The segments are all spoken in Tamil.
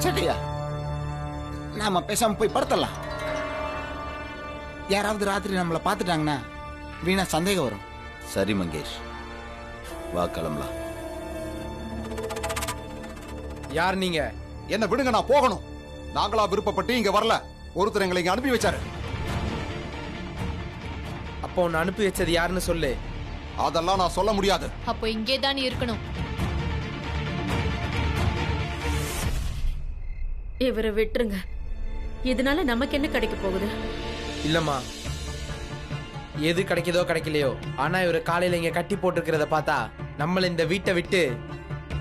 சரியா, நாம பேசாம போய் படுத்தலாம். யாராவது ராத்திரி நம்மளை பார்த்துட்டாங்கன்னா வீணா சந்தேகம் வரும். சரி மங்கேஷ், வா கிளம்பலாம். யார் நீங்க? என்ன விடுங்க, நான் போகணும். நாங்களா விருப்பப்பட்டு இங்க வரல, ஒருத்தர் எங்களை இங்க அனுப்பி வச்சாரு. அப்போ உன்னை அனுப்பி வச்சது யாருன்னு சொல்லு. அதெல்லாம் நான் சொல்ல முடியாது. அப்போ இங்கே தான் இருக்கணும். இவரை விட்டுருங்க. இதனால நமக்கு என்ன கிடைக்க போகுது? இல்லம்மா, எது கிடைக்குதோ கிடைக்கலையோ, ஆனா இவரை காலையில இங்க கட்டி போட்டுருக்கிறத பார்த்தா நம்மள இந்த வீட்டை விட்டு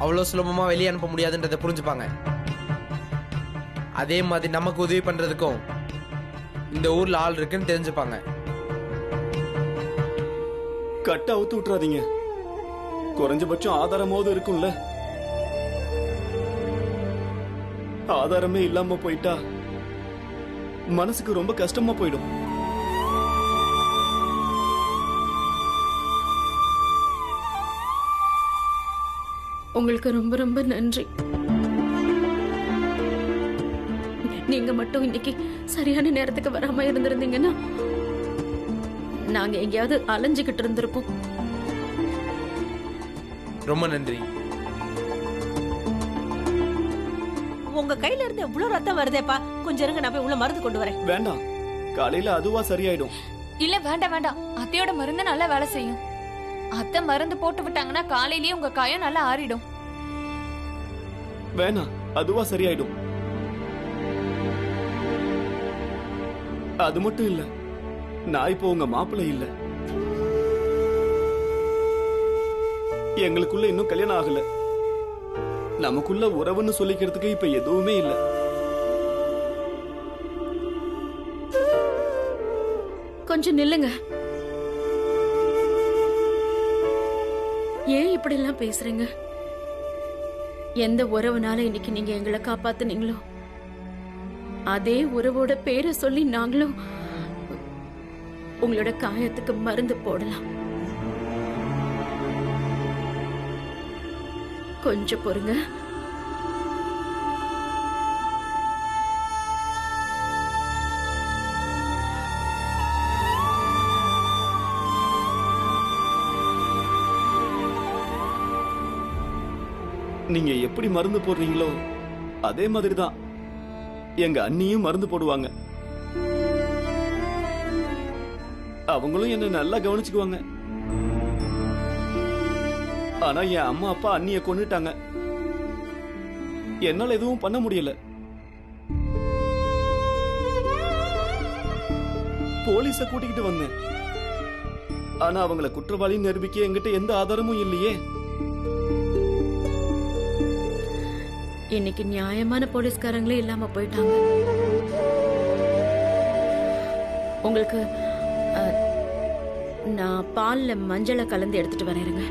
அவ்வளவு சுலபமா வெளியே அனுப்ப முடியாதுன்றத புரிஞ்சுப்பாங்க. அதே மாதிரி நமக்கு உதவி பண்றதுக்கும் இந்த ஊர்ல ஆள் இருக்குன்னு தெரிஞ்சுப்பாங்க. கட்ட அவுத்து விட்டுறாதீங்க. குறைஞ்சபட்சம் ஆதாரமாவது இருக்கும்ல. ஆதாரமே இல்லாம போயிட்டா மனசுக்கு ரொம்ப கஷ்டமா போயிடும். உங்களுக்கு ரொம்ப ரொம்ப நன்றி. நீங்க மட்டும் இன்னைக்கு சரியான நேரத்துக்கு வராம இருந்திருந்தீங்கன்னா நாங்க எங்கேயாவது அலைஞ்சுகிட்டு இருந்திருப்போம். ரொம்ப நன்றி. உங்க கையில இருந்து எவ்வளவு ரத்தம் வருதேப்பா. கொஞ்சம் இருங்க, நான் போய் உள்ள மருந்து கொண்டு வரேன். வேண்டாம், காலையில அதுவா சரியாயிடும். இல்ல வேண்டாம் வேண்டாம், அத்தையோட மருந்து நல்லா வேலை செய்யும். அத்தை மருந்து போட்டு விட்டாங்கன்னா காலையிலேயே உங்க காயம் நல்லா ஆறிடும். வேணாம், அதுவா சரியாயிடும். அது மட்டும் இல்ல, நான் இப்போ உங்க மாப்பிள்ளை இல்ல. எங்களுக்குள்ள இன்னும் கல்யாணம் ஆகல. நமக்குள்ள உறவுன்னு சொல்லிக்கிறதுக்கு இப்ப எதுவுமே இல்ல. கொஞ்சம் நில்லுங்க. ஏன் இப்படி எல்லாம் பேசுறீங்க? எந்த உறவுனால இன்னைக்கு நீங்க எங்களை காப்பாத்துனீங்களோ அதே உறவோட பேரை சொல்லி நாங்களும் உங்களோட காயத்துக்கு மருந்து போடலாம். கொஞ்சம் பொறுங்க. நீங்க எப்படி மருந்து போடுறீங்களோ அதே மாதிரிதான் எங்க அண்ணியும் மருந்து போடுவாங்க. அவங்களும் என்ன நல்லா கவனிச்சுக்குவாங்க. ஆனா என் அம்மா அப்பா அண்ணிய கொன்னுட்டாங்க. என்னால எதுவும் பண்ண முடியல. போலீஸ கூட்டிக்கிட்டு வந்தேன். ஆனா அவங்கள குற்றவாளி நிரூபிக்க என்கிட்ட எந்த ஆதாரமும் இல்லையே. இன்னைக்கு நியாயமான போலீஸ்காரங்களே இல்லாம போயிட்டாங்க. உங்களுக்கு நான் பால்ல மஞ்சளை கலந்து எடுத்துட்டு வரேங்க.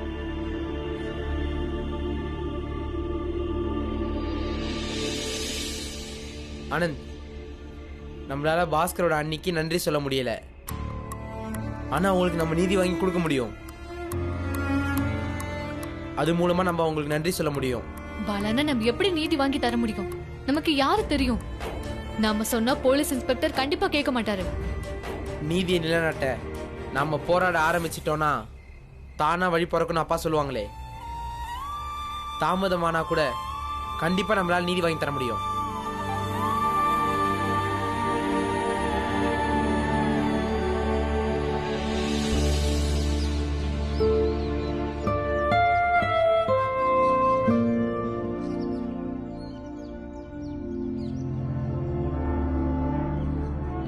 ஆனந்த், நம்மளால பாஸ்கரோட அன்னைக்கு நன்றி சொல்ல முடியல. ஆனா அவங்களுக்கு நம்ம நீதி வாங்கி கொடுக்க முடியும். அது மூலமா நம்ம அவங்களுக்கு நன்றி சொல்ல முடியும். பாலானா நம்ம எப்படி நீதி வாங்கி தர முடியும்? நமக்கு யாரு தெரியும்? நாம சொன்னா போலீஸ் இன்ஸ்பெக்டர் கண்டிப்பா கேட்க மாட்டாரு. நீதியை நிலைநாட்ட நாம போராட ஆரம்பிச்சிட்டோம்னா தானா வழி பிறக்குன்னு அப்பா சொல்லுவாங்களே, தாமதமானா கூட கண்டிப்பா நம்மளால நீதி வாங்கி தர முடியும்.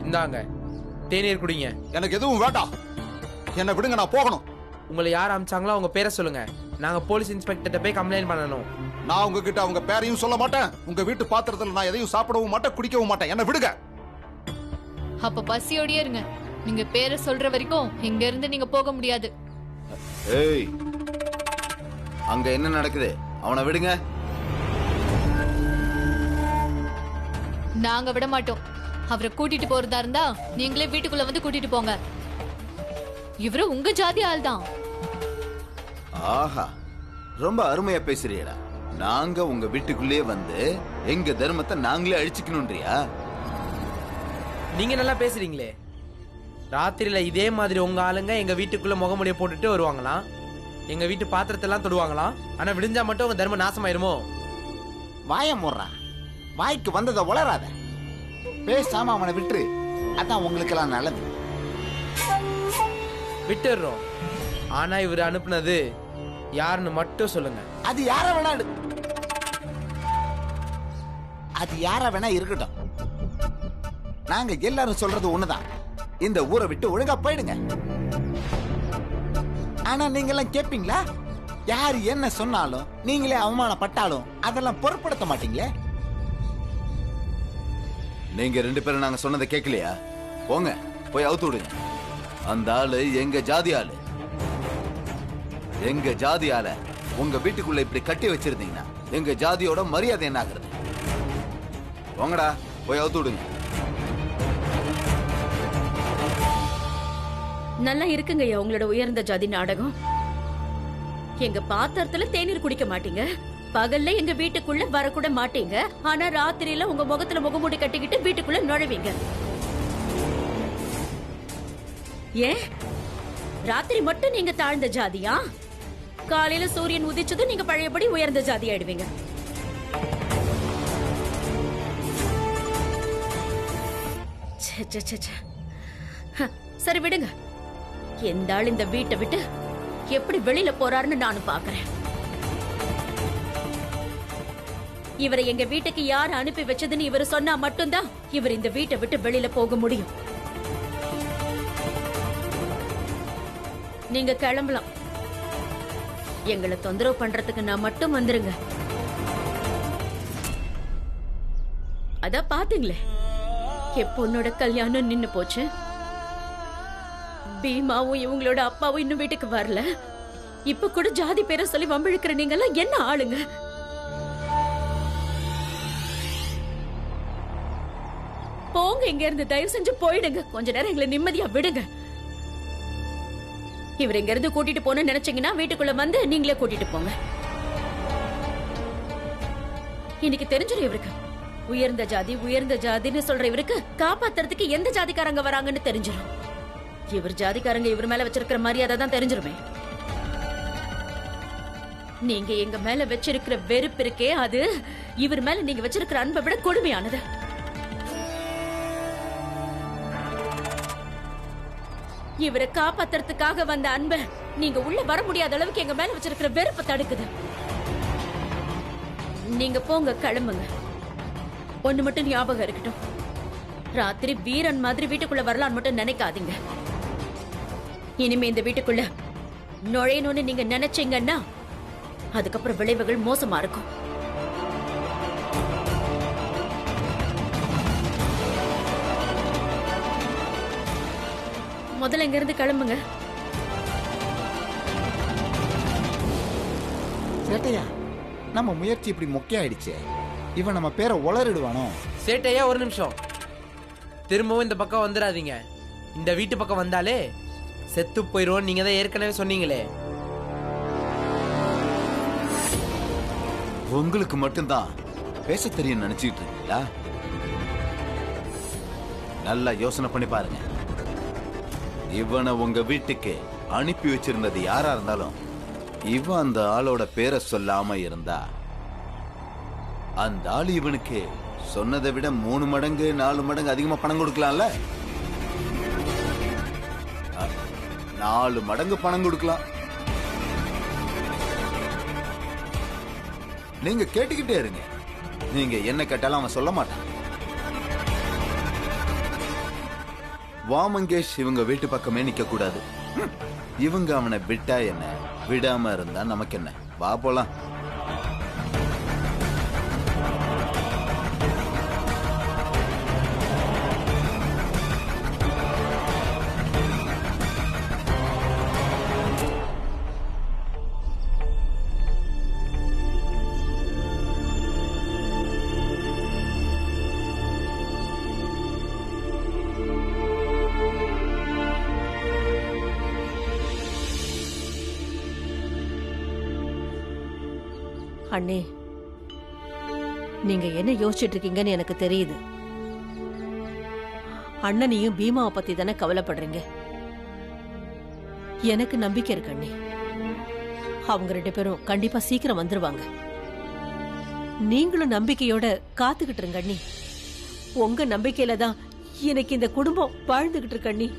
இந்தாங்க தேநீர் குடிங்க. எனக்கு எதுவும் வேண்டாம், என்ன விடுங்க, நான் போகணும். உங்களை யார் அமிச்சாங்களோ அவங்க பேரை சொல்லுங்க. நாங்க போலீஸ் இன்ஸ்பெக்டர்கிட்ட போய் கம்ப்ளைண்ட் பண்ணணும். நான் உங்ககிட்ட அவங்க பேரையும் சொல்ல மாட்டேன். உங்க வீட்டு பாத்திரத்துல நான் எதையும் சாப்பிடவும் மாட்டேன், குடிக்கவும் மாட்டேன். என்ன விடுங்க. அப்ப பசியோடயே இருங்க. நீங்க பேரை சொல்ற வரைக்கும் இங்க இருந்து நீங்க போக முடியாது. ஏய், அங்க என்ன நடக்குது? அவனை விடுங்க. நாங்க விட மாட்டோம். அவரை கூட்டிட்டு போறதா இருந்தா நீங்களே வீட்டுக்குள்ள வந்து கூட்டிட்டு போங்க. இவரு உங்க ஜாதி ஆள் தான். ஆஹா, ரொம்ப அருமையா பேசுறியடா. நாங்க உங்க வீட்டுக்குள்ளே வந்து எங்க தர்மத்தை நாங்களே அழிச்சுக்கணும்ன்றியா? நீங்க நல்லா பேசுறீங்களே. ராத்திரியில இதே மாதிரி உங்க ஆளுங்க எங்க வீட்டுக்குள்ள முகமுடிய போட்டுட்டு வருவாங்களாம், எங்க வீட்டு பாத்திரத்தெல்லாம் தொடுவாங்களாம். ஆனா விடிஞ்சா மட்டும் உங்க தர்மம் நாசமாயிருமோ? வாய மூடுறா, வாய்க்கு வந்ததை உளராத. பேசாம அவனை விட்டுரு, அதான் உங்களுக்கெல்லாம் நல்லது. விட்டுடுறோம். ஆனா இவர் அனுப்புனது யாருன்னு மட்டும் சொல்லுங்க. அது யார வேணா அது யார வேணா இருக்கட்டும். நாங்க எல்லாரும் சொல்றது ஒண்ணுதான், இந்த ஊரை விட்டு ஒழுங்கா போயிடுங்க. ஆனா நீங்க எல்லாம் கேப்பீங்களா? யார் என்ன சொன்னாலும் நீங்களே அவமானப்பட்டாலும் அதெல்லாம் பொருட்படுத்த மாட்டீங்களே. நீங்க 2 பேரும் நாங்க சொன்னதை கேட்கலையா? போங்க, போய் அவுத்து விடுங்க. அந்த ஆளு எங்க ஜாதி ஆளு. எங்க ஜாதி ஆள உங்க வீட்டுக்குள்ள இப்படி கட்டி வச்சிருந்தீங்கன்னா எங்க ஜாதியோட மரியாதை என்ன ஆகுறது? போங்கடா, போய் அவுத்து விடுங்க. நல்லா இருக்குங்க ஐயா உங்களோட உயர்ந்த ஜாதி நாடகம். எங்க பாத்திரத்துல தேநீர் குடிக்க மாட்டீங்க, பகல்ல எங்க வீட்டுக்குள்ள வரக்கூட மாட்டீங்க, ஆனா ராத்திரியில உங்க முகத்துல முகமூடி கட்டிக்கிட்டு வீட்டுக்குள்ள நுழைவீங்க. ஏன் ராத்திரி மட்டும் நீங்க தாழ்ந்த ஜாதியா? காலையில சூரியன் உதிச்சதும் நீங்க பழையபடி உயர்ந்த ஜாதி ஆயிடுவீங்க. சரி விடுங்க, எந்த ஆள் இந்த வீட்டை விட்டு எப்படி வெளியில போறாருன்னு நானும் பாக்குறேன். இவரை எங்க வீட்டுக்கு யார் அனுப்பி வச்சதுன்னு இவர் சொன்னா மட்டும்தான் இவர் இந்த வீட்டை விட்டு வெளியில போக முடியும். நீங்க கிளம்பலாம். எங்களை தொந்தரவு பண்றதுக்கு நான் மட்டும் வந்துருங்க. அதான் பாத்தீங்களே, என் பொண்ணோட கல்யாணம் நின்னு போச்சு. பீமாவும் இவங்களோட அப்பாவும் இன்னும் வீட்டுக்கு வரல. இப்ப கூட ஜாதி பேரை சொல்லி வம்பிழுக்கிற நீங்க எல்லாம் என்ன ஆளுங்க? போங்க, இங்க இருந்து தயவு செஞ்சு போயிடுங்க. கொஞ்ச நேரம் எங்களை நிம்மதியா விடுங்க. இவர் இங்க இருந்து கூட்டிட்டு போன நினைச்சீங்கன்னா வீட்டுக்குள்ள வந்து நீங்களே கூட்டிட்டு போங்க. இன்னைக்கு தெரிஞ்சிடும் இவருக்கு. உயர்ந்த ஜாதின்னு சொல்ற இவருக்கு காப்பாத்துறதுக்கு எந்த ஜாதிக்காரங்க வராங்கன்னு தெரிஞ்சிடும். இவர் ஜாதிக்காரங்க இவர் மேல வச்சிருக்கிற மரியாதை தான் தெரிஞ்சிருமே. நீங்க எங்க மேல வச்சிருக்கிற வெறுப்பு இருக்கே, அது இவர் மேல நீங்க வச்சிருக்கிற அன்பை விட கொடுமையானது. இவரை காப்பாத்துறதுக்காக வந்த அன்பை நீங்க உள்ள வர முடியாத அளவுக்கு எங்க மேல வச்சிருக்கிற வெறுப்பை தடுக்குது. நீங்க போங்க, கிளம்புங்க. ஒண்ணு மட்டும் ஞாபகம் இருக்கட்டும், ராத்திரி வீரன் மாதிரி வீட்டுக்குள்ள வரலான்னு மட்டும் நினைக்காதீங்க. இனிமே இந்த வீட்டுக்குள்ள நுழையணும்னு நீங்க நினைச்சீங்கன்னா அதுக்கப்புறம் விளைவுகள் மோசமா இருக்கும். முதல்ல இங்க இருந்து கிளம்புங்க. சேட்டையா, நம்ம முயற்சி இப்படி மொக்கையாயிடுச்சு. இவன் நம்ம பேரை உளறிடுவானோ? சேட்டையா, ஒரு நிமிஷம். திரும்பவும் இந்த பக்கம் வந்துடாதீங்க. இந்த வீட்டு பக்கம் வந்தாலே செத்து போயிடுவோம். நீங்க தான் ஏற்கனவே சொன்னீங்களே. உங்களுக்கு மட்டும்தான் பேச தெரியும் நினைச்சிட்டு இருக்கீங்களா? நல்லா யோசனை பண்ணி பாருங்க. இவனை உங்க வீட்டுக்கு அனுப்பி வச்சிருந்தது யாரா இருந்தாலும் இவன் அந்த ஆளோட பேரை சொல்லாம இருந்தா அந்த ஆள் இவனுக்கு சொன்னதை விட 3 மடங்கு 4 மடங்கு அதிகமா பணம் கொடுக்கலாம்ல. 4 மடங்கு பணம் கொடுக்கலாம். நீங்க கேட்டுக்கிட்டே இருங்க. நீங்க என்ன கேட்டாலும் அவன் சொல்ல மாட்டான். வா மங்கேஷ், இவங்க வீட்டு பக்கமே நிக்க கூடாது. இவங்க அவனை விட்டா என்ன, விடாம இருந்தா நமக்கு என்ன? வா போலாம். அண்ணே, நீங்க என்ன யோசிச்சுட்டு இருக்கீங்கன்னு எனக்கு தெரியுது. அண்ணனையும் பீமாவை பத்தி தானே கவலைப்படுறீங்க. எனக்கு நம்பிக்கை இருக்கு அண்ணி. அவங்க 2 பேரும் கண்டிப்பா சீக்கிரம் வந்துருவாங்க. நீங்களும் நம்பிக்கையோட காத்துக்கிட்டு இருங்க அண்ணி. உங்க நம்பிக்கையில தான் எனக்கு இந்த குடும்பம் வாழ்ந்துகிட்டு இருக்கு அண்ணி.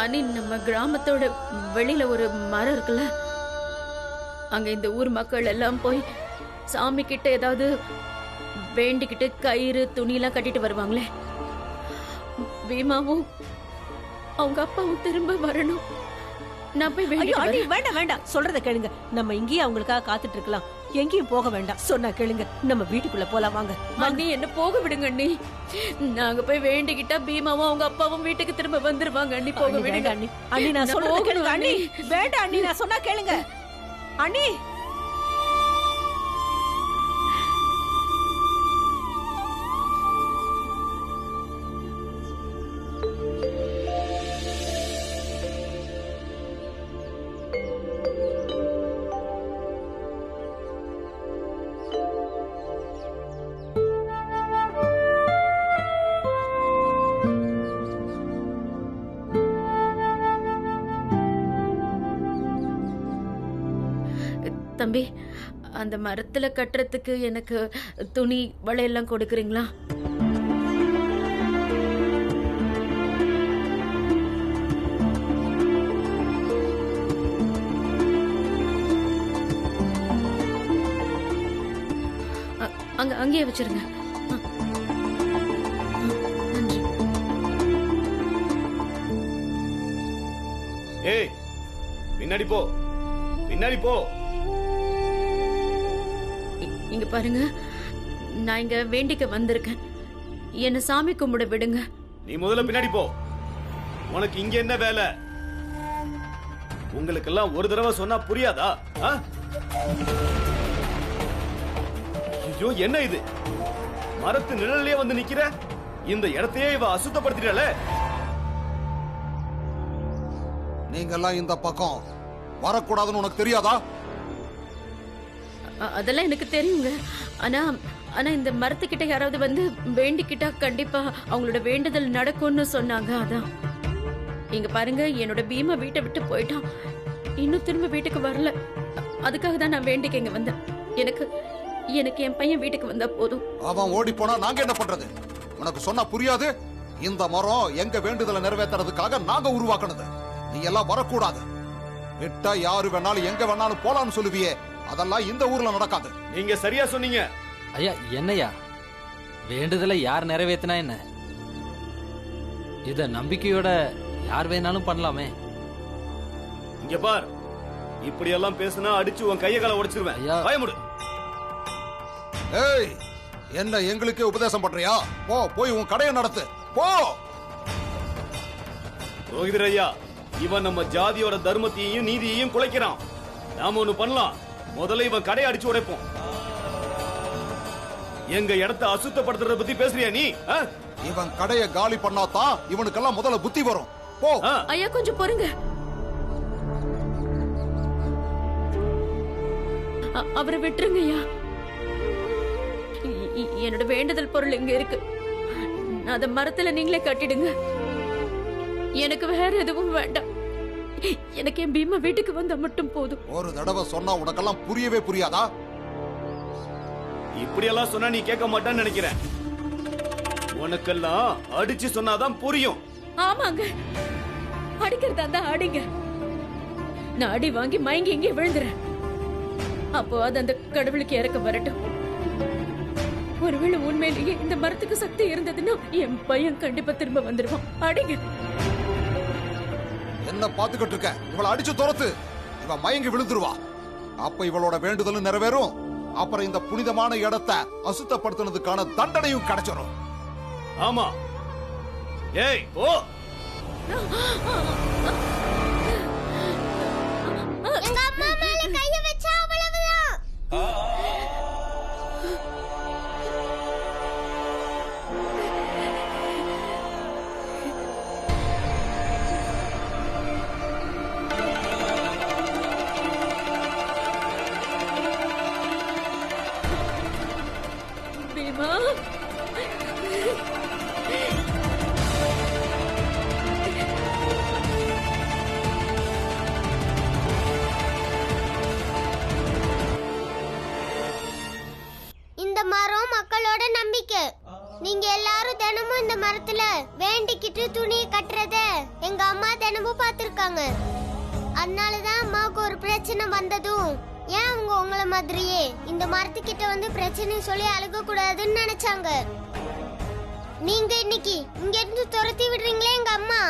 அண்ணி, நம்ம கிராமத்தோட வெளியில ஒரு மரம் இருக்குல்ல, அங்க இந்த ஊர் மக்கள் எல்லாம் போய் சாமி கிட்ட ஏதாவது வேண்டிக்கிட்டு கயிறு துணி எல்லாம் கட்டிட்டு வருவாங்களே, பீமாவும் அவங்க அப்பாவும் திரும்ப வரணும். நான் போய் ஐயோ, அண்ணி, வேண்டிட்டு வேண்டாம் வேண்டாம், சொல்றத கேளுங்க. நம்ம இங்கேயே அவங்களுக்காக காத்துட்டு இருக்கலாம். எங்கேயும் போக வேண்டாம். சொன்னா கேளுங்க. நம்ம வீட்டுக்குள்ள போலாம் வாங்க. அண்ணி, என்ன போக விடுங்க அண்ணி. நாங்க போய் வேண்டிக்கிட்டா பீமாவும் அவங்க அப்பாவும் வீட்டுக்கு திரும்ப வந்துருவாங்க அண்ணி. போக அண்ணி, விடுங்க வேண்டாம் அண்ணி. அண்ணி, நான் நான் சொல்றத போகணும் கேளுங்க அண்ணி. அண்ணி. வேண்டாம் அண்ணி, நான் சொன்னா கேளுங்க அண்ணி. தம்பி, அந்த மரத்துல கட்டுறதுக்கு எனக்கு துணி வளையெல்லாம் கொடுக்குறீங்களா? அங்கேயே வச்சிருங்க. நன்றி. ஏய், பின்னாடி போ, பின்னாடி போ. இங்க பாருங்க, நான் இங்க வேண்டிக்க வந்திருக்கேன். என்ன சாமி கும்பிட விடுங்க. நீ முதல்ல பின்னாடி போ. உனக்கு இங்க என்ன வேலை? உங்களுக்கெல்லாம் ஒரு தடவை சொன்னா புரியாதா? ஐயோ, என்ன இது? மரத்து நிழல்லே வந்து நிக்கிற. இந்த இடத்தையே இவ அசுத்தப்படுத்திட்டாளே. நீங்க எல்லாம் இந்த பக்கம் வரக்கூடாதுன்னு உனக்கு தெரியாதா? அதெல்லாம் எனக்கு தெரியுங்க. ஆனா ஆனா இந்த மரத்துக்கிட்ட யாராவது வந்து வேண்டிக்கிட்டா கண்டிப்பா அவங்களோட வேண்டுதல் நடக்கும்னு சொன்னாங்க. அதான் இங்க பாருங்க, என்னோட பீமா வீட்டை விட்டு போயிட்டான். இன்னும் திரும்ப வீட்டுக்கு வரல. அதுக்காக தான் நான் வேண்டிக்க இங்க வந்தேன். எனக்கு எனக்கு என் பையன் வீட்டுக்கு வந்தா போதும். அவன் ஓடி போனா நாங்க என்ன பண்றது? உனக்கு சொன்னா புரியாது. இந்த மரம் எங்க வேண்டுதலை நிறைவேற்றுறதுக்காக நாங்க உருவாக்குனது. நீ எல்லாம் வரக்கூடாது. விட்டா யாரு வேணாலும் எங்க வேணாலும் போலான்னு சொல்லுவியே, அதெல்லாம் இந்த ஊர்ல நடக்காது. நீங்க சரியா சொன்னீங்க. ஐயா, என்னையா வேண்டுதலை யார் நிறைவேற்றினா என்ன? இத நம்பிக்கையோட யார் வேணாலும் பண்ணலாமே. இங்க பார், இப்படி எல்லாம் பேசினா அடிச்சு உன் கைய கால உடைச்சிருவேன். ஐயா. பயமுடு. ஏய், என்ன எங்களுக்கே உபதேசம் பண்றியா? போ, போய் உன் கடையை நடத்து. போ. ரோஹிதர் ஐயா, இவன் நம்ம ஜாதியோட தர்மத்தையும் நீதியையும் குலைக்கிறான். நாம ஒண்ணு பண்ணலாம். முதல்ல இவன் கடையை அடிச்சு உடைப்போம். எங்க இடத்தை அசுத்தப்படுத்துறத பத்தி பேசுறியா நீ? இவன் கடையை காலி பண்ணாதான் இவனுக்கெல்லாம் முதல்ல புத்தி வரும். போ. ஐயா, கொஞ்சம் பொறுங்க. அவரை விட்டுருங்க ஐயா. என்னோட வேண்டுதல் பொருள் இங்க இருக்கு. அத மரத்துல நீங்களே கட்டிடுங்க. எனக்கு வேற எதுவும் வேண்டாம். எனக்கு என் பீமா வீட்டுக்கு வந்தா மட்டும் போதும். ஒரு தடவை சொன்னா உனக்கெல்லாம் புரியவே புரியாதா? இப்படி எல்லாம் சொன்னா நீ கேட்க மாட்டான்னு நினைக்கிறேன். உனக்கெல்லாம் அடிச்சு சொன்னாதான் புரியும். ஆமாங்க, அடிக்கிறதா இருந்தா அடிங்க. நான் அடி வாங்கி மயங்கி இங்கே விழுந்துறேன். அப்போ அது அந்த கடவுளுக்கு இறக்க வரட்டும். ஒருவேளை உண்மையிலேயே இந்த மரத்துக்கு சக்தி இருந்ததுன்னா என் பையன் கண்டிப்பா திரும்ப வந்துருவான். அடிங்க. என்ன பாத்துக்கிட்டு இருக்க? இவளை அடிச்சு துரத்து. இவ மயங்கி விழுந்துருவா. அப்ப இவளோட வேண்டுதலும் நிறைவேறும். அப்புறம் இந்த புனிதமான இடத்தை அசுத்தப்படுத்தினதுக்கான தண்டனையும் கிடைச்சிடும். ஆமா. ஏய், ஓ. எங்க அம்மா மேல கைய வச்சா அவ்வளவுதான். நீங்க எல்லாரும் தினமும் இந்த மரத்துல வேண்டிக்கிட்டு துணியை கட்டுறத எங்க அம்மா தினமும் பார்த்திருக்காங்க. அதனாலதான் அம்மாவுக்கு ஒரு பிரச்சனை வந்ததும் ஏன் அவங்க உங்களை மாதிரியே இந்த மரத்துக்கிட்ட வந்து பிரச்சனை சொல்லி அழுக கூடாதுன்னு நினைச்சாங்க. நீங்க இன்னைக்கு இங்க இருந்து துரத்தி விடுறீங்களே எங்க அம்மா,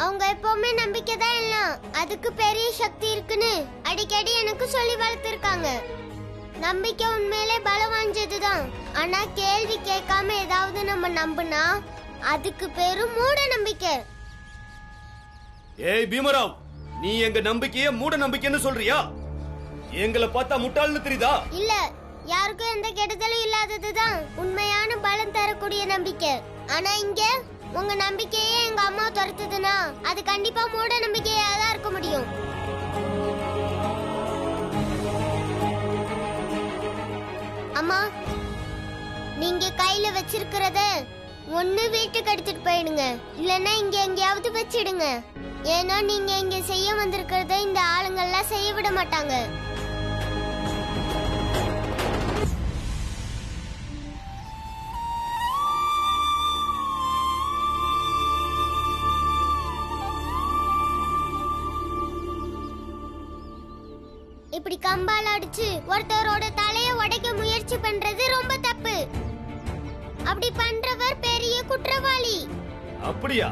அவங்க எப்பவுமே நம்பிக்கை தான் எல்லாம், அதுக்கு பெரிய சக்தி இருக்குன்னு அடிக்கடி எனக்கு சொல்லி வளர்த்திருக்காங்க. நம்பிக்கை உண்மையிலே பலம் வாஞ்சதுதான். ஆனா கேள்வி கேட்காம ஏதாவது நம்ம நம்பினா அதுக்கு பேரு மூட நம்பிக்கை. ஏய் பீமராவ், நீ எங்க நம்பிக்கைய மூட நம்பிக்கைன்னு சொல்றியா? எங்களை பார்த்தா முட்டாள்னு தெரியுதா? இல்ல, யாருக்கும் எந்த கெடுதலும் இல்லாததுதான் உண்மையான பலம் தரக்கூடிய நம்பிக்கை. ஆனா இங்க உங்க நம்பிக்கையே எங்க அம்மா துரத்துதுன்னா அது கண்டிப்பா மூட நம்பிக்கையா தான் இருக்க முடியும். அம்மா, நீங்க கையில வச்சிருக்கிறத ஒண்ணு வீட்டுக்கு எடுத்துட்டு போயிடுங்க, இல்லன்னா இங்க எங்கேயாவது வச்சிடுங்க. ஏன்னா நீங்க இங்க செய்ய வந்திருக்கிறத இந்த ஆளுங்கெல்லாம் செய்ய விட மாட்டாங்க. இப்படி கம்பால அடிச்சு ஒருத்தரோட தலைய உடைக்க முயற்சி பண்றது ரொம்ப தப்பு. அப்படி பண்றவர் பெரிய குற்றவாளி. அப்படியா?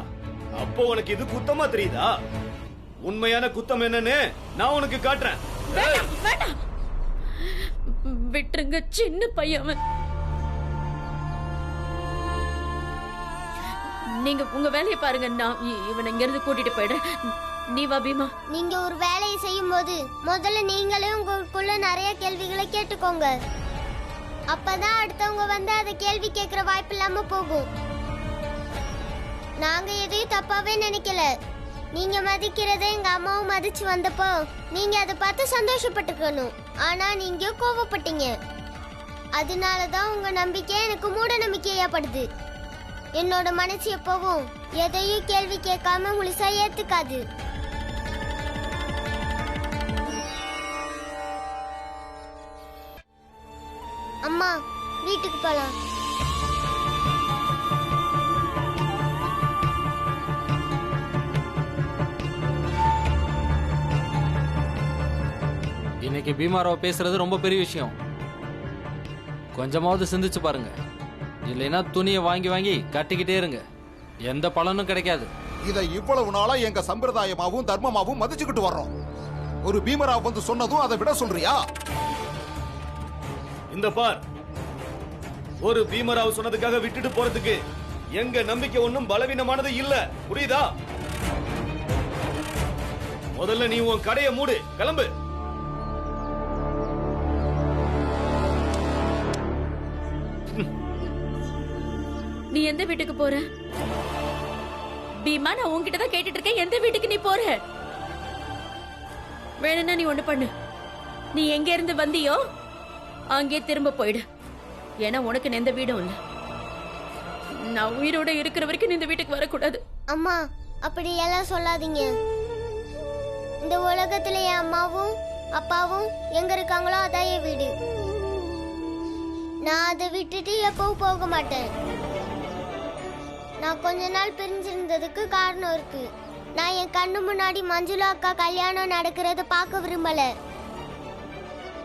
அப்போ உனக்கு இது குத்தமா தெரியுதா? உண்மையான குத்தம் என்னன்னு நான் உனக்கு காட்டுறேன். விட்டுருங்க, சின்ன பையன். நீங்க உங்க வேலையை பாருங்க, நான் இவனை இங்க இருந்து கூட்டிட்டு போயிடுறேன். நீ வா பீமா. நீங்க ஒரு வேலையை செய்யும் போது முதல்ல நீங்களே உங்களுக்குள்ள நிறைய கேள்விகளை கேட்டுக்கோங்க. அப்பதான் அடுத்தவங்க வந்து அதை கேள்வி கேட்கிற வாய்ப்பு இல்லாம போகும். நாங்க எதையும் தப்பாவே நினைக்கல. நீங்க மதிக்கிறத எங்க அம்மாவும் மதிச்சு வந்தப்போ நீங்க அதை பார்த்து சந்தோஷப்பட்டுக்கணும். ஆனா நீங்க கோவப்பட்டீங்க. அதனாலதான் உங்க நம்பிக்கை எனக்கு மூட நம்பிக்கையாப்படுது. என்னோட மனசு எப்பவும் எதையும் கேள்வி கேட்காம முழுசா ஏத்துக்காது. அம்மா, வீட்டுக்கு போலாம். இன்னைக்கு பீமாராவ் பேசுறது ரொம்ப பெரிய விஷயம். கொஞ்சமாவது சிந்திச்சு பாருங்க. இல்லைன்னா துணியை வாங்கி வாங்கி கட்டிக்கிட்டே இருங்க, எந்த பலனும் கிடைக்காது. இதை இவ்வளவு நாளா எங்க சம்பிரதாயமாவும் தர்மமாவும் மதிச்சுக்கிட்டு வர்றோம். ஒரு பீமராவ் வந்து சொன்னதும் அதை விட சொல்றியா? இந்த பார், ஒரு பீமராவ் சொன்னதுக்காக விட்டுட்டு போறதுக்கு எங்க நம்பிக்கை ஒண்ணும் பலவீனமானது இல்ல, புரியுதா? முதல்ல நீ உன் கடையை மூடு, கிளம்பு. நீ எந்த வீட்டுக்கு போற பீமா? நான் உன்கிட்ட தான் கேட்டுட்டு இருக்கேன், எந்த வீட்டுக்கு நீ போற? வேணும்னா நீ ஒண்ணு பண்ணு, நீ எங்க இருந்து வந்தியோ அங்கே திரும்ப போயிடு. ஏன்னா உனக்கு எந்த வீடும் இல்ல. நான் உயிரோட இருக்கிற வரைக்கும் நீ இந்த வீட்டுக்கு வரக்கூடாது. அம்மா, அப்படி எல்லாம் சொல்லாதீங்க. இந்த உலகத்துல என் அம்மாவும் அப்பாவும் எங்க இருக்காங்களோ அதான் என் வீடு. நான் அதை விட்டுட்டு எப்பவும் போக மாட்டேன். நான் கொஞ்ச நாள் பிரிஞ்சிருந்ததுக்கு காரணம் இருக்கு. நான் என் கண்ணு முன்னாடி மஞ்சுளா அக்கா கல்யாணம் நடக்கிறத பார்க்க விரும்பல.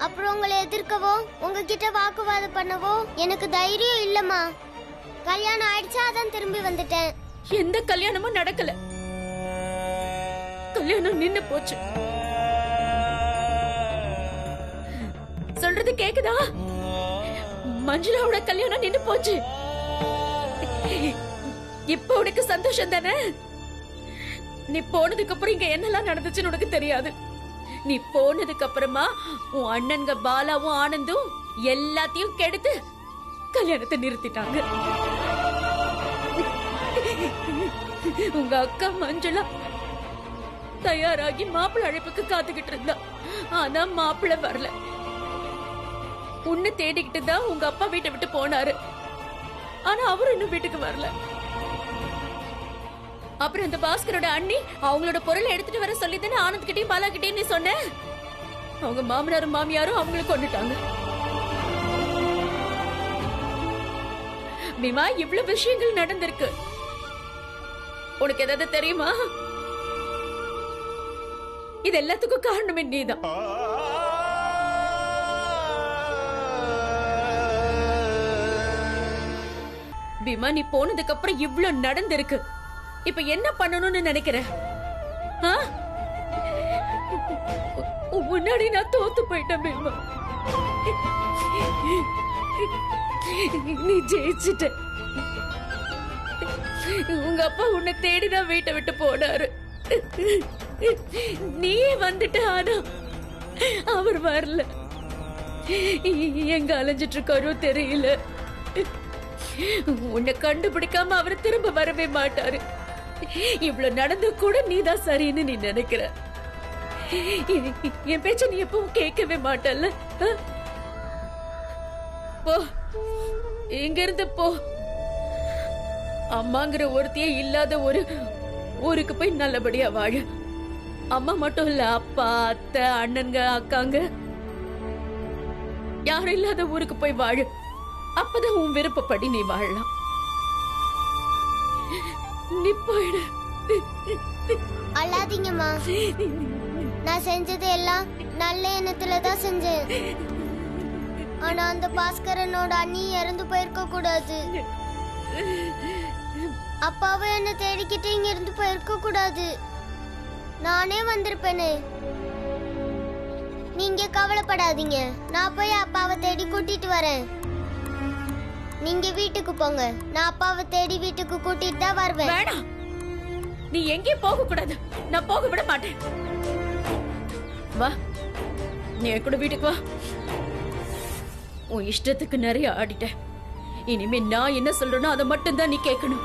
அப்புறம் உங்களை எதிர்க்கவோ உங்ககிட்ட வாக்குவாதம் பண்ணவோ எனக்கு தைரியம் இல்லம்மா. கல்யாணம் ஆயிடுச்சா அதான் திரும்பி வந்துட்டேன். எந்த கல்யாணமும் நடக்கல, கல்யாணம் நின்னு போச்சு. சொல்றது கேக்குதா? மஞ்சுளாவோட கல்யாணம் நின்னு போச்சு. இப்ப உனக்கு சந்தோஷம் தானே? நீ போனதுக்கு அப்புறம் இங்க என்னெல்லாம் நடந்துச்சுன்னு உனக்கு தெரியாது. நீ போனதுக்கு அப்புறமா உன் அண்ணன்க பாலாவும் ஆனந்தும் எல்லாத்தையும் கெடுத்து கல்யாணத்தை நிறுத்திட்டாங்க. உங்க அக்கா மஞ்சுளா தயாராகி மாப்பிள்ளை அழைப்புக்கு காத்துக்கிட்டு இருந்தா. ஆனா மாப்பிள்ளை வரல. உன்னை தேடிக்கிட்டு தான் உங்க அப்பா வீட்டை விட்டு போனாரு. ஆனா அவரு இன்னும் வீட்டுக்கு வரல. அப்புறம் இந்த பாஸ்கரோட அண்ணி அவங்களோட பொருளை எடுத்துட்டு வர சொல்லி தானே ஆனந்த் கிட்டயும் பாலா கிட்டயும் நீ சொன்ன. அவங்க மாமனாரும் மாமியாரும் அவங்களை கொண்டுட்டாங்க. பீமா, இவ்வளவு விஷயங்கள் நடந்திருக்கு. உனக்கு ஏதாவது தெரியுமா? இது எல்லாத்துக்கும் காரணமே நீதான். பீமா, நீ போனதுக்கு அப்புறம் இவ்வளவு நடந்திருக்கு. இப்ப என்ன பண்ணணும்னு நினைக்கிற? ஆ? முன்னாடி நான் தோத்து போயிட்டேன் பீமா. நீ ஜெயிச்சிட்ட. உங்க அப்பா உன்னை தேடிதான் வீட்டை விட்டு போனாரு. நீ வந்துட்ட. ஆனா அவர் வரல. எங்க அலைஞ்சிட்டு இருக்காரோ தெரியல. உன்னை கண்டுபிடிக்காம அவர் திரும்ப வரவே மாட்டாரு. இவ்வளவு நடந்து கூட நீதான் சரின்னு நீ நினைக்கிற. என் பேச்ச நீ எப்பவும் கேட்கவே மாட்டல்ல. போ, இங்க இருந்து போ. அம்மாங்கிற ஒருத்தியே இல்லாத ஒரு ஊருக்கு போய் நல்லபடியா வாழ. அம்மா மட்டும் இல்ல, அப்பா, அத்தை, அண்ணனுங்க, அக்காங்க யாரும் இல்லாத ஊருக்கு போய் வாழு. அப்பதான் உன் விருப்பப்படி நீ வாழலாம். நீ போயிடு. அழாதீங்கம்மா. நான் செஞ்சது எல்லாம் நல்ல எண்ணத்துல தான் செஞ்சேன். ஆனா அந்த பாஸ்கரனோட அண்ணி இறந்து போயிருக்க கூடாது. அப்பாவும் என்ன தேடிக்கிட்டு இங்க இருந்து போயிருக்க கூடாது. நானே வந்திருப்பேனே. நீங்க கவலைப்படாதீங்க. நான் போய் அப்பாவை தேடி கூட்டிட்டு வரேன். நீங்க வீட்டுக்கு போங்க. நான் அப்பாவை தேடி வீட்டுக்கு கூட்டிட்டு தான் வருவேன். வேணாம், நீ எங்கேயும் போக கூடாது. நான் போக விட மாட்டேன். வா, நீ என் கூட வீட்டுக்கு வா. உன் இஷ்டத்துக்கு நிறைய ஆடிட்ட. இனிமே நான் என்ன சொல்றேனோ அதை மட்டும் தான் நீ கேட்கணும்.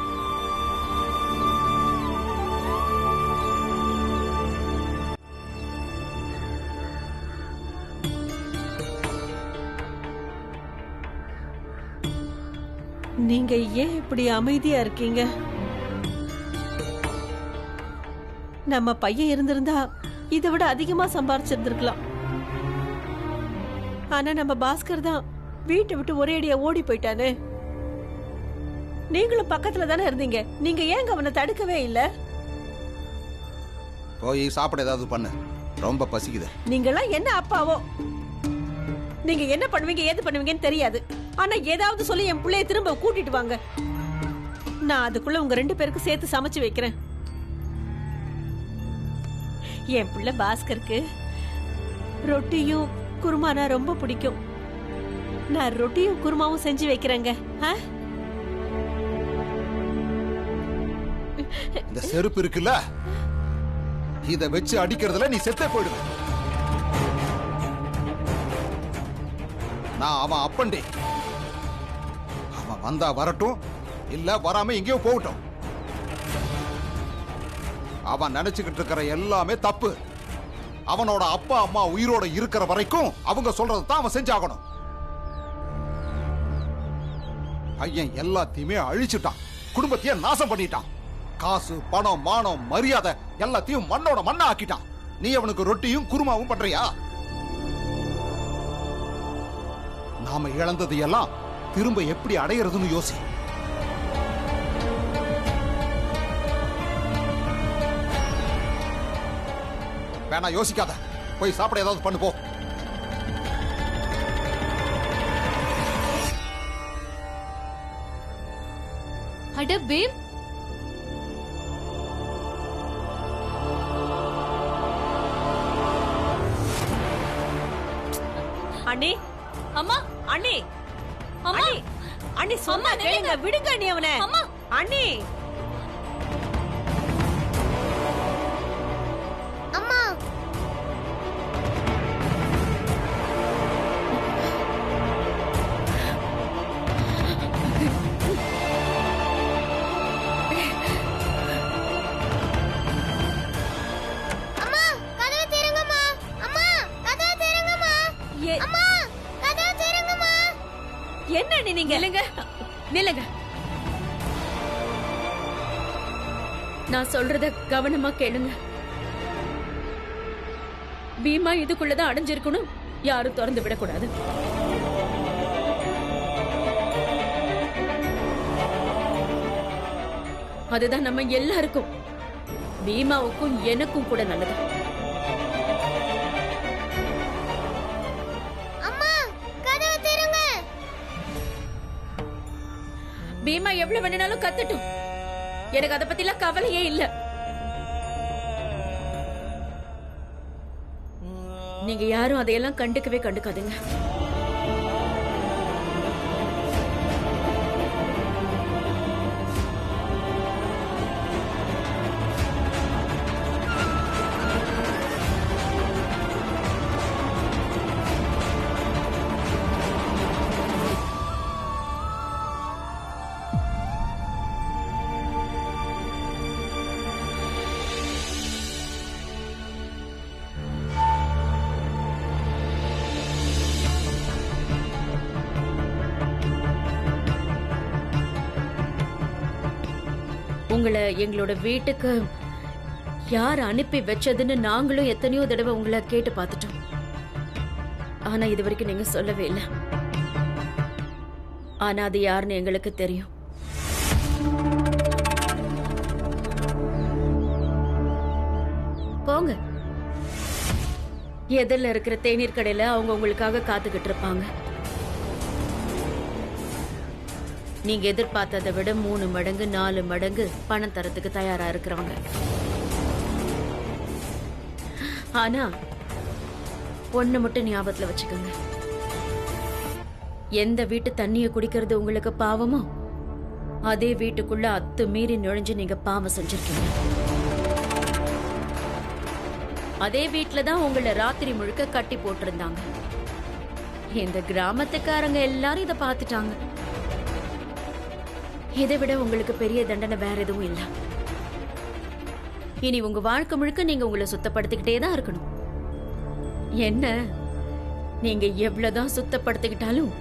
நீங்க ஏன் இப்படி அமைதியா இருக்கீங்க? நம்ம பையன் இருந்திருந்தா இதை விட அதிகமா சம்பாரிச்சிருந்திருக்கலாம். ஆனா நம்ம பாஸ்கர் தான் வீட்டை விட்டு ஒரேடியா ஓடி போயிட்டானே. நீங்களும் பக்கத்துல தானே இருந்தீங்க. நீங்க ஏங்க அவனை தடுக்கவே இல்ல? போய் சாப்பிட ஏதாவது பண்ணு, ரொம்ப பசிக்குது. நீங்கெல்லாம் என்ன அப்பாவோ? நீங்க என்ன பண்ணுவீங்க ஏது பண்ணுவீங்கன்னு தெரியாது. ஆனா ஏதாவது சொல்லி என் பிள்ளைய திரும்ப கூட்டிட்டு வாங்க. நான் அதுக்குள்ள உங்க 2 பேருக்கு சேர்த்து சமைச்சு வைக்கிறேன். என் பிள்ளை பாஸ்கருக்கு ரொட்டியும் குருமானா ரொம்ப பிடிக்கும். நான் ரொட்டியும் குருமாவும் செஞ்சு வைக்கிறேங்க. இந்த செருப்பு இருக்குல்ல, இத வச்சு அடிக்கிறதுல நீ செத்தே போயிடுவ. நான் அவன் அப்பண்டி. அவன் வந்தா வரட்டும், இல்ல வராம எங்கேயோ போகட்டும். அவன் நினைச்சுக்கிட்டு இருக்கிற எல்லாமே தப்பு. அவனோட அப்பா அம்மா உயிரோட இருக்கிற வரைக்கும் அவங்க சொல்றதை தான் அவன் செஞ்சாகணும். பையன் எல்லாத்தையுமே அழிச்சுட்டான். குடும்பத்தையே நாசம் பண்ணிட்டான். காசு, பணம், மானம், மரியாதை எல்லாத்தையும் மண்ணோட மண்ணா ஆக்கிட்டான். நீ அவனுக்கு ரொட்டியும் குருமாவும் பண்றியா? நாம இழந்தது எல்லாம் திரும்ப எப்படி அடையிறதுன்னு யோசி. வேணா யோசிக்காத, போய் சாப்பிட ஏதாவது பண்ணு போ. அட பேம், அண்ணே, அம்மா, அண்ணே, அம்மா, அண்ணே சொன்னா கேளுங்க. விடுங்க அண்ணே அவனை. அம்மா, அண்ணே, அம்மா, அம்மா, கதவை திறங்கம்மா. அம்மா, கதவை திறங்கம்மா. அம்மா, கதவை திறங்கம்மா. என்ன அண்ணே நீங்க? நில்லுங்க. நான் சொல்றத கவனமா கேளுங்க. பீமா இதுக்குள்ளதான் அடைஞ்சிருக்கணும். யாரும் திறந்து விடக்கூடாது. அதுதான் நம்ம எல்லாருக்கும், பீமாவுக்கும் எனக்கும் கூட நல்லது. அம்மா கதவை திறங்க. பீமா எவ்வளவு வேணும்னாலும் கத்தட்டும், எனக்கு அதை பத்திலாம் கவலையே இல்ல. நீங்க யாரும் அதையெல்லாம் கண்டுக்காதீங்க. உங்களை எங்களோட வீட்டுக்கு யார் அனுப்பி வச்சதுன்னு நாங்களும் எத்தனையோ தடவை உங்களை கேட்டு பார்த்துட்டோம். ஆனா இது வரைக்கும் நீங்க சொல்லவே இல்லை. ஆனா அது யாருன்னு எங்களுக்கு தெரியும். போங்க, எதிரில் இருக்கிற தேநீர் கடையில அவங்க உங்களுக்காக காத்துக்கிட்டு இருப்பாங்க. நீங்க எதிர்பார்த்ததை விட 3 மடங்கு 4 மடங்கு பணம் தரத்துக்கு தயாரா இருக்கிறவங்க. ஆனா ஒண்ணு மட்டும் ஞாபகத்துல வச்சுக்கோங்க, எந்த வீட்டு தண்ணியை குடிக்கிறது உங்களுக்கு பாவமோ அதே வீட்டுக்குள்ள அத்துமீறி நுழைஞ்சு நீங்க பாவம் செஞ்சிருக்கீங்க. அதே வீட்டுலதான் உங்களை ராத்திரி முழுக்க கட்டி போட்டிருந்தாங்க. இந்த கிராமத்துக்காரங்க எல்லாரும் இதை பார்த்துட்டாங்க. இதை விட உங்களுக்கு பெரிய தண்டனை வேற எதுவும் இல்ல. இனி உங்க வாழ்க்கை முழுக்க நீங்க உங்களை சுத்தப்படுத்திக்கிட்டே தான் இருக்கணும். என்ன, நீங்க எவ்வளவுதான் சுத்தப்படுத்திக்கிட்டாலும்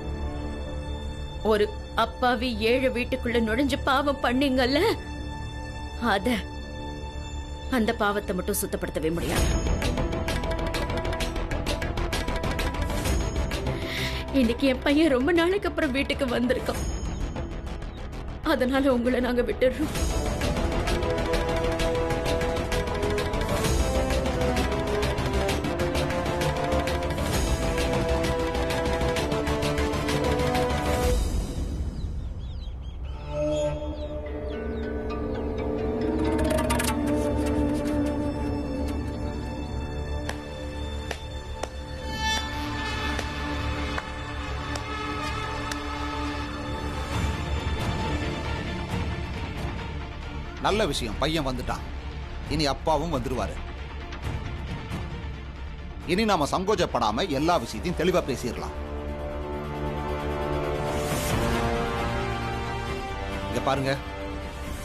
ஒரு அப்பாவி 7 வீட்டுக்குள்ள நுழைஞ்சு பாவம் பண்ணீங்கல்ல, அந்த பாவத்தை மட்டும் சுத்தப்படுத்தவே முடியாது. இன்னைக்கு என் பையன் ரொம்ப நாளைக்கு அப்புறம் வீட்டுக்கு வந்திருக்கான். அதனால உங்களை நாங்க விட்டுடுறோம். நல்ல விஷயம், பையன் வந்துட்டான். இனி அப்பாவும் வந்துருவாரு. இனி நாம சங்கோஜப்படாம எல்லா விஷயத்தையும் தெளிவா பேசிடலாம். இங்க பாருங்க,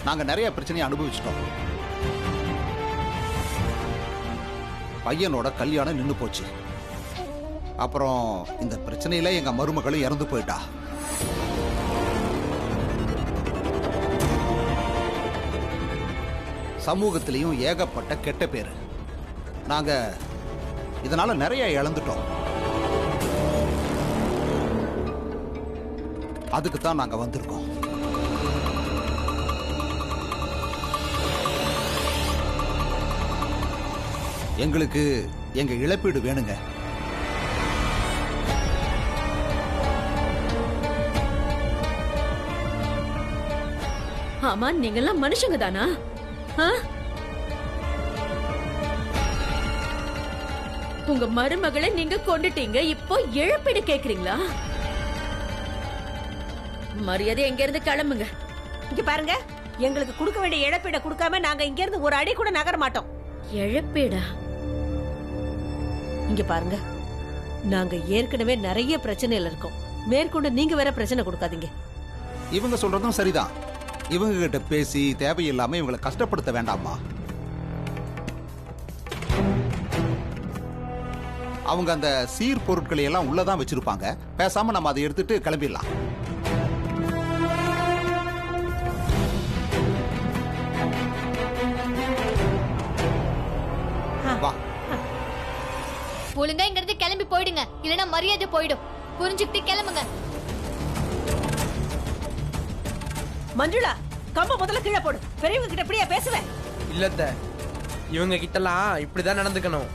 நாங்க நிறைய பிரச்சனையை அனுபவிச்சிட்டோம். பையனோட கல்யாணம் நின்னு போச்சு. அப்புறம் இந்த பிரச்சனையில எங்க மருமகளும் இறந்து போயிட்டா. சமூகத்திலையும் ஏகப்பட்ட கெட்ட பேரு. நாங்க இதனால நிறைய இழந்துட்டோம். அதுக்கு தான் நாங்க வந்திருக்கோம். எங்களுக்கு எங்க இழப்பீடு வேணுங்க. ஆமா, நீங்கெல்லாம் மனுஷங்க தானா? உங்க மருமகளை நீங்க கொண்டுட்டீங்க, இப்போ இழப்பீடு கேக்குறீங்களா? மரியாதை எங்க இருந்து கிளம்புங்க. இங்க பாருங்க, எங்களுக்கு கொடுக்க வேண்டிய இழப்பீட கொடுக்காம நாங்க இங்க இருந்து ஒரு அடி கூட நகர மாட்டோம். இழப்பீடா? இங்க பாருங்க, நாங்க ஏற்கனவே நிறைய பிரச்சனையில இருக்கோம். மேற்கொண்டு நீங்க வேற பிரச்சனை கொடுக்காதீங்க. இவங்க சொல்றதும் சரிதான். இவங்க கிட்ட பேசி தேவையில்லாம இவங்களை கஷ்டப்படுத்த வேண்டாமா? அவங்க அந்த சீர் பொருட்களை எல்லாம் உள்ளதான் வச்சிருப்பாங்க. பேசாம நம்ம அதை எடுத்துட்டு கிளம்பிடலாம். வா, ஒழுங்கா இங்க இருந்து கிளம்பி போயிடுங்க, இல்லனா மரியாதை போயிடும். புரிஞ்சுக்கிட்டு கிளம்புங்க. மஞ்சுளா, கம்ப முதல்ல கீழே போடு. பெரியவங்க கிட்ட இப்படியா பேசுவேன்? இல்லத்த, இவங்க கிட்டலாம் இப்படிதான் நடந்துக்கணும்.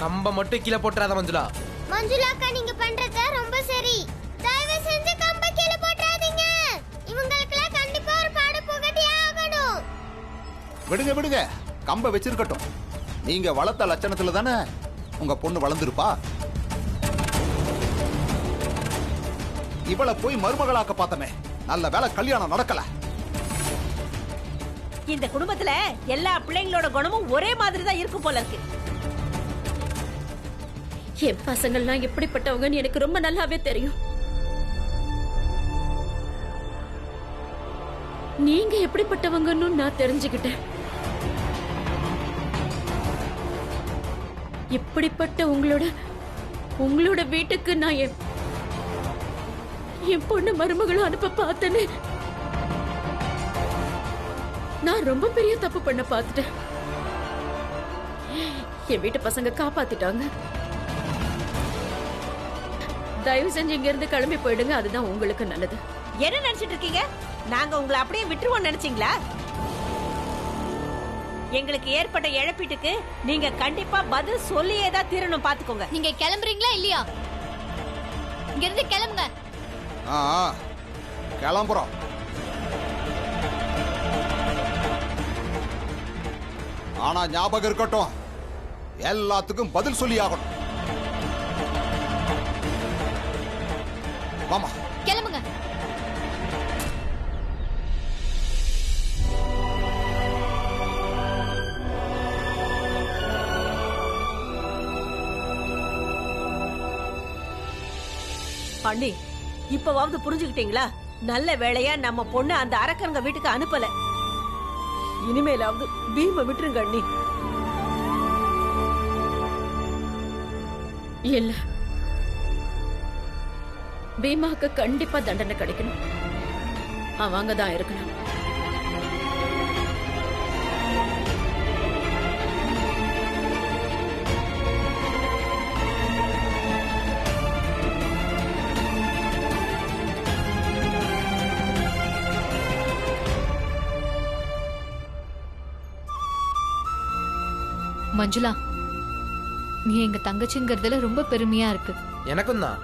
கம்ப மட்டும் கீழே போட்டுறாத மஞ்சுளா. மஞ்சுளாக்கா நீங்க பண்றது ரொம்ப சரி. தயவு செஞ்சு கம்ப கீழே போட்றாதீங்க. இவங்களுக்கெல்லாம் கண்டிப்பா ஒரு பாட புகட்டியே ஆகணும். விடுங்க விடுங்க, கம்ப வச்சிருக்கட்டும். நீங்க வளர்த்த லட்சணத்துல தானே உங்க பொண்ணு வளர்ந்துருப்பா. இவளை போய் மருமகளாக்க பார்த்தமே, நல்ல வேலை கல்யாணம் நடக்கல. இந்த குடும்பத்துல எல்லா பிள்ளைங்களோட குணமும் ஒரே மாதிரி தான் இருக்கும் போல இருக்கு. என் பசங்கள்லாம் எப்படிப்பட்டவங்கன்னு எனக்கு ரொம்ப நல்லாவே தெரியும். நீங்க எப்படிப்பட்டவங்கன்னு நான் தெரிஞ்சுக்கிட்டேன். இப்படிப்பட்ட உங்களோட வீட்டுக்கு நான் என் பொண்ணு மருமகளும் அனுப்ப பார்த்தேன்னு நான் ரொம்ப பெரிய தப்பு பண்ண பார்த்துட்டேன். என் வீட்டு பசங்க காப்பாத்திட்டாங்க. தயவு செஞ்சு இங்க இருந்து கிளம்பி போயிடுங்க, அதுதான் உங்களுக்கு நல்லது. என்ன நினைச்சிட்டு இருக்கீங்க? நாங்க உங்களை அப்படியே விட்டுருவோம் நினைச்சீங்களா? எங்களுக்கு ஏற்பட்ட இழப்பீட்டுக்கு நீங்க கண்டிப்பா பதில் சொல்லியே தான் தீரணும், பாத்துக்கோங்க. நீங்க கிளம்புறீங்களா இல்லையா? இங்க இருந்து கிளம்புங்க. கிளம்புறோம். ஆனா ஞாபகம் இருக்கட்டும், எல்லாத்துக்கும் பதில் சொல்லி ஆகணும். மாமா கிளம்புங்க. பண்ணி இப்பவாவது புரிஞ்சுக்கிட்டீங்களா? நல்ல வேளையா நம்ம பொண்ணு அந்த அரக்கரங்க வீட்டுக்கு அனுப்பல. இனிமேலாவது பீம விட்டுருங்க அண்ணி. இல்ல, பீமாக்கு கண்டிப்பா தண்டனை கிடைக்கணும். அவங்க தான் இருக்கணும். மஞ்சுளா, நீ எங்க தங்கச்சிங்கிறதுல ரொம்ப பெருமையா இருக்கு. எனக்கும் தான்.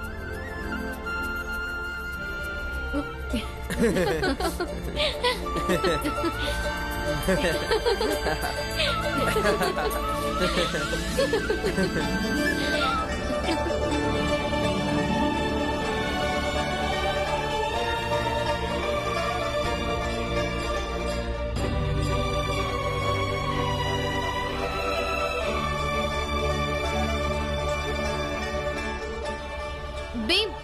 பீம்,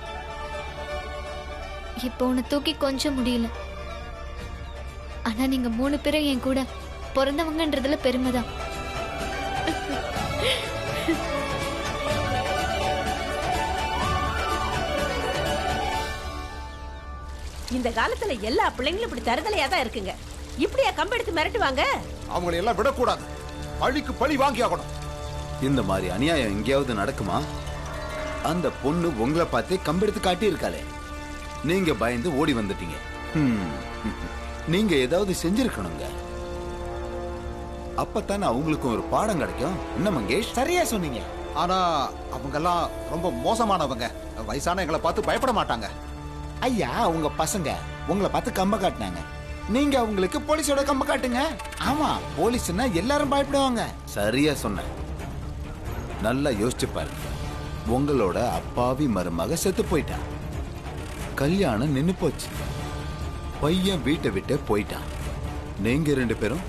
இப்போ உன்னை தூக்கி கொஞ்சம் முடியல. ஆனா நீங்க 3 பேரும் என் கூட பிறந்தவங்கன்றதுல பெருமைதான். இந்த காலத்துல எல்லா பிள்ளைங்களும் இப்படி தருதலையா தான் இருக்குங்க. இப்படியா கம்பெடுத்து மிரட்டுவாங்க? அவங்களை எல்லாம் விடக்கூடாது, பழிக்கு பழி வாங்கி ஆகணும். இந்த மாதிரி அநியாயம் எங்கேயாவது நடக்குமா? அந்த பொண்ணு உங்களை பார்த்தே கம்பெடுத்து காட்டி இருக்காளே, நீங்க பயந்து ஓடி வந்துட்டீங்க. நீங்க ஏதாவது செஞ்சிருக்கணுங்க, அப்பத்தானே அவங்களுக்கும் ஒரு பாடம் கிடைக்கும். என்ன மங்கேஷ்? சரியா சொன்னீங்க. ஆனா அவங்க எல்லாம் ரொம்ப மோசமானவங்க. வயசான எங்களை பார்த்து பயப்பட மாட்டாங்க. ஐயா, உங்க பசங்க உங்களை பார்த்து கம்ப காட்டினாங்க, நீங்க அவங்களுக்கு போலீஸோட கம்ப காட்டுங்க. ஆமா, போலீஸ்னா எல்லாரும் பயப்படுவாங்க. சரியா சொன்ன. நல்லா யோசிச்சு பாருங்க. உங்களோட அப்பாவி மருமக செத்து போயிட்டான், கல்யாணம் நின்னு போச்சு, பையன் வீட்டை விட்டு போயிட்டான். நீங்க 2 பேரும்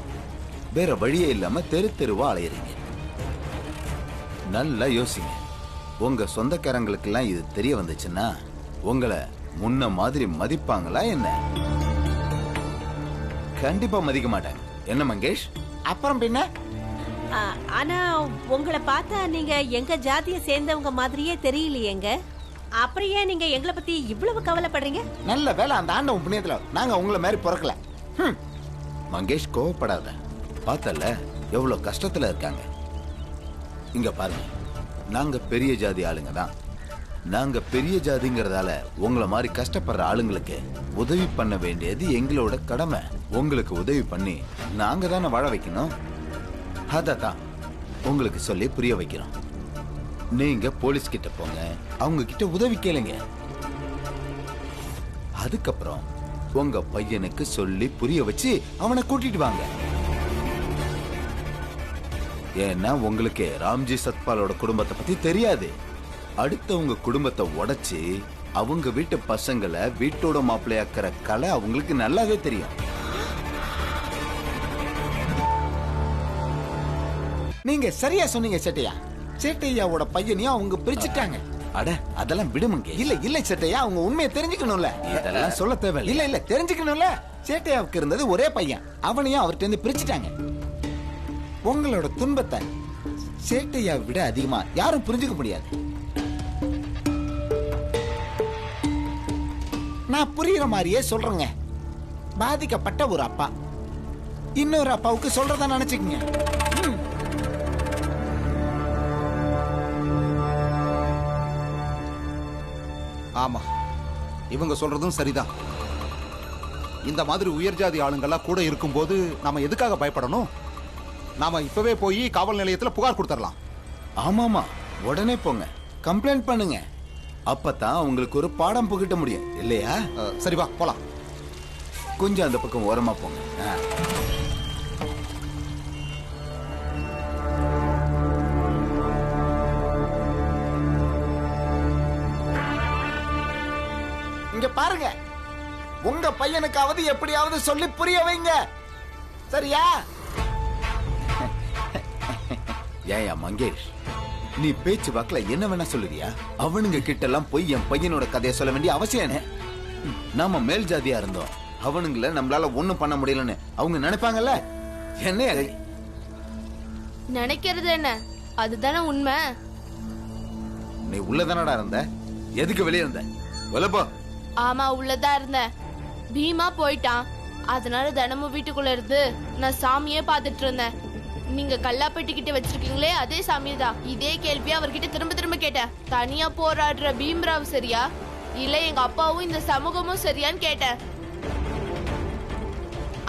வேற வழியே இல்லாம தெரு தெருவா அலையறீங்க. நல்லா யோசிங்க. உங்க சொந்தக்காரங்களுக்கெல்லாம் இது தெரிய வந்துச்சுன்னா உங்களை முன்ன மாதிரி மதிப்பாங்களா என்ன? கண்டிப்பா மதிக்க மாட்டாங்க. என்ன மங்கேஷ்? அப்புறம் பின்ன ஆனா உங்களை பார்த்தா நீங்க எங்க ஜாதியை சேர்ந்தவங்க மாதிரியே தெரியலையேங்க. அப்புறம் ஏன் நீங்க எங்களை பத்தி இவ்வளவு கவலைப்படுறீங்க? நல்ல வேலை அந்த ஆண்டவன் புண்ணியத்துல நாங்க உங்களை மாதிரி பிறக்கல. மங்கேஷ், கோவப்படாத. பார்த்தல எவ்வளவு கஷ்டத்துல இருக்காங்க. இங்க பாருங்க, நாங்க பெரிய ஜாதி ஆளுங்க தான். நாங்க பெரிய ஜாதிங்கிறதால உங்களை மாதிரி கஷ்டப்படுற ஆளுங்களுக்கு உதவி பண்ண வேண்டியது எங்களோட கடமை. உங்களுக்கு உதவி பண்ணி நாங்க தானே வாழ வைக்கணும். அததான் உங்களுக்கு சொல்லி புரிய வைக்கிறோம். நீங்க போலீஸ் கிட்ட போங்க, அவங்க கிட்ட உதவி கேளுங்க. அதுக்கப்புறம் உங்க பையனுக்கு சொல்லி புரிய வச்சு அவனை கூட்டிட்டு வாங்க. ஏன்னா உங்களுக்கு ராம்ஜி சத்பாலோட குடும்பத்தை பத்தி தெரியாது. அடுத்தவங்க குடும்பத்தை உடைச்சு அவங்க வீட்டு பசங்களை வீட்டோட மாப்பிள்ளையாக்குற கலை அவங்களுக்கு நல்லாவே தெரியும். நீங்க சரியா சொன்னீங்க சேட்டையா. சேட்டையாவோட பையனையும் அவங்க பிரிச்சுட்டாங்க. அட அதெல்லாம் விடுமுங்க. இல்ல சேட்டையா, அவங்க உண்மையை தெரிஞ்சுக்கணும்ல. இதெல்லாம் சொல்ல தேவை. இல்ல தெரிஞ்சுக்கணும்ல. சேட்டையாவுக்கு இருந்தது ஒரே பையன், அவனையும் அவர்கிட்ட இருந்து பிரிச்சுட்டாங்க. உங்களோட துன்பத்தை சேட்டையாவை விட அதிகமா யாரும் புரிஞ்சுக்க முடியாது. நான் புரியுற மாதிரியே சொல்றேங்க. பாதிக்கப்பட்ட ஒரு அப்பா இன்னொரு அப்பாவுக்கு சொல்றதா நினைச்சுக்கங்க. ஆமா, இவங்க சொல்றதும் சரிதான். இந்த மாதிரி உயர் ஜாதி ஆளுங்கெல்லாம் கூட இருக்கும்போது நாம எதுக்காக பயப்படணும்? நாம இப்பவே போய் காவல் நிலையத்துல புகார் கொடுத்துடலாம். ஆமாமா, உடனே போங்க, கம்ப்ளைண்ட் பண்ணுங்க. அப்பதான் உங்களுக்கு ஒரு பாடம் புகிட்ட முடியும் இல்லையா? சரி வா போலாம். கொஞ்சம் அந்த பக்கம் ஓரமா போங்க. இங்க பாருங்க, உங்க பையனுக்காவது எப்படியாவது சொல்லி புரிய வைங்க, சரியா? ஏயா மங்கேஷ், நீ பேச்சு வாக்குல என்ன வேணா சொல்லுறியா? அவனுங்க கிட்ட எல்லாம் போய் என் பையனோட கதையை சொல்ல வேண்டிய அவசியம் என்ன? நாம மேல் ஜாதியா இருந்தோம், அவனுங்கள நம்மளால ஒண்ணும் பண்ண முடியலன்னு அவங்க நினைப்பாங்கல்ல. என்ன நினைக்கிறது என்ன, அதுதானே உண்மை. நீ உள்ளதானடா இருந்த, எதுக்கு வெளியே இருந்த? வெளிப்போ. ஆமா, உள்ளதான் இருந்தேன். பீமா போயிட்டான், அதனால தினமும் வீட்டுக்குள்ள இருந்து நான் சாமியே பாத்துட்டு இருந்தேன். நீங்க கல்லாப்பெட்டிக்கிட்ட வச்சிருக்கீங்களே அதே சாமி தான். இதே கேள்வியா அவர்கிட்ட திரும்ப திரும்ப கேட்டேன். தனியா போராடுற பீம்ராவ் சரியா, இல்ல எங்க அப்பாவும் இந்த சமூகமும் சரியான்னு கேட்டேன்.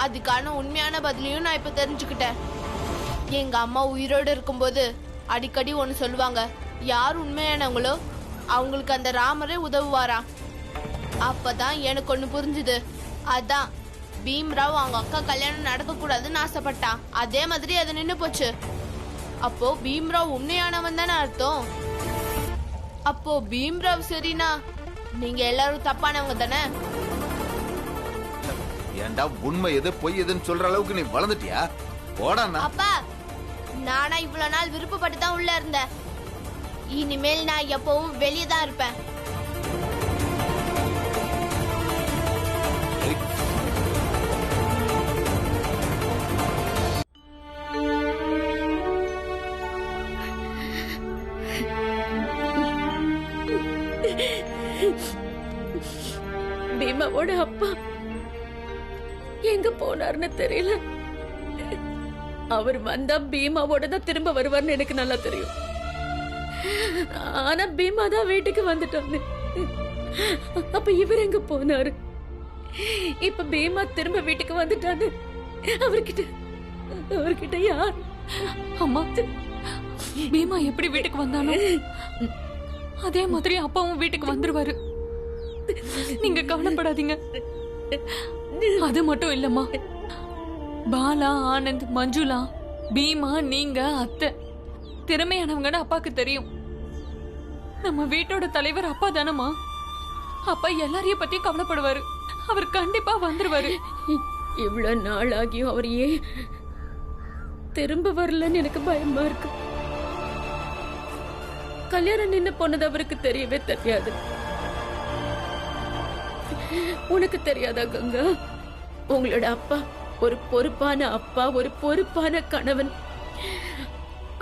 அதுக்கான உண்மையான பதிலையும் நான் இப்ப தெரிஞ்சுக்கிட்டேன். எங்க அம்மா உயிரோடு இருக்கும்போது அடிக்கடி ஒண்ணு சொல்லுவாங்க, யார் உண்மையானவங்களோ அவங்களுக்கு அந்த ராமரே உதவுவாராம். அப்பதான் எனக்கு ஒண்ணு புரிஞ்சுது. அதான் பீம்ராவ் அவங்க அக்கா கல்யாணம் நடக்க கூடாதுன்னு ஆசைப்பட்டான். அதே மாதிரி அது நின்னு போச்சு. அப்போ பீம்ராவ் உண்மையானவன் தானே அர்த்தம். அப்போ பீம்ராவ் சரினா நீங்க எல்லாரும் தப்பானவங்க தானே? ஏண்டா உண்மை எது பொய் எதுன்னு சொல்ற அளவுக்கு நீ வளர்ந்துட்டியா? போடாண்ணா. அப்பா, நானா இவ்வளவு நாள் விருப்பப்பட்டு தான் உள்ள இருந்தேன். இனிமேல் நான் எப்பவும் வெளியே தான் இருப்பேன். பீமாவோட அப்பா எங்க போனார்னு தெரியல. அவர் வந்தா பீமாவோட தான் திரும்ப வருவார்னு எனக்கு நல்லா தெரியும். ஆனா பீமா தான் வீட்டுக்கு வந்துட்டாங்க. அப்ப இவர் எங்க போனாரு? இப்ப பீமா திரும்ப வீட்டுக்கு வந்துட்டாரு. அவர்கிட்ட யார்? அம்மா, பீமா எப்படி வீட்டுக்கு வந்தானோ அதே மாதிரி அப்பாவும் வீட்டுக்கு வந்துருவாரு. நீங்க கவலைப்படாதீங்க. அது மட்டும் இல்லம்மா, பாலா, ஆனந்த், மஞ்சுளா, பீமா, நீங்க, அத்தை திறமையானவங்கன்னு அப்பாக்கு தெரியும். நம்ம வீட்டோட தலைவர் அப்பா தானம்மா. அப்பா எல்லாரையும் பத்தி கவலைப்படுவாரு. அவர் கண்டிப்பா வந்துருவாரு. இவ்வளவு நாள் ஆகியும் அவர் ஏன் திரும்ப வரலன்னு எனக்கு பயமா இருக்கு. கல்யாணம் நின்னு போனது அவருக்கு தெரியவே தெரியாது. உனக்கு தெரியாதா கங்கா? உங்களோட அப்பா ஒரு பொறுப்பான அப்பா, ஒரு பொறுப்பான கணவன்.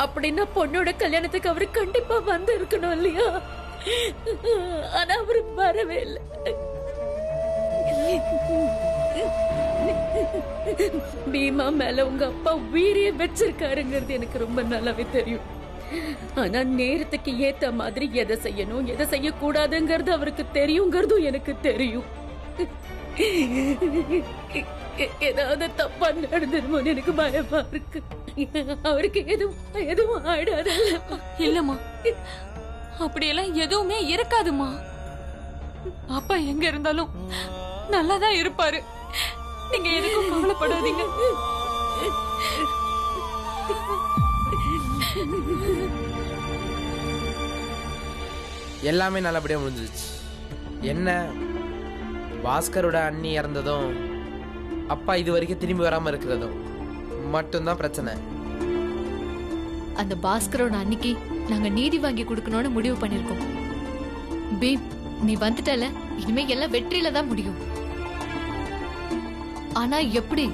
அப்படின்னா பொண்ணோட கல்யாணத்துக்கு அவரு கண்டிப்பா வந்து இருக்கணும் இல்லையா? ஆனா அவரு வரவே இல்லை. பீமா மேல உங்க அப்பா உயிரையே வச்சிருக்காருங்கிறது எனக்கு ரொம்ப நல்லாவே தெரியும். ஆனா நேரத்துக்கு ஏத்த மாதிரி எதை செய்யணும் எதை செய்யக்கூடாதுங்கிறது அவருக்கு தெரியுங்கிறதும் எனக்கு தெரியும். ஏதாவது தப்பா நடந்துருமோன்னு எனக்கு பயமா இருக்கு. அவருக்கு எதுவும் ஆயிடாது. இல்லம்மா, அப்படியெல்லாம் எதுவுமே இருக்காதுமா. அப்பா எங்க இருந்தாலும் நல்லாதான் இருப்பாரு. நீங்க எதுக்கும் கவலைப்படாதீங்க. எல்லாமே நல்லபடியா முடிஞ்சிருச்சு. என்ன பாஸ்கரோட அண்ணி இறந்ததும் அப்பா இது வரைக்கும் திரும்பி வராம இருக்கிறதும் மட்டும்தான் பிரச்சனை. அந்த பாஸ்கரோட அன்னைக்கு நாங்க நீதி வாங்கி கொடுக்கணும்னு முடிவு பண்ணிருக்கோம். பீம், நீ வந்துட்டல, இனிமே எல்லாம் வெற்றியில தான் முடியும். ஆனா எப்படி?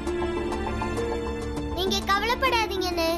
நீங்க கவலைப்படாதீங்கன்னு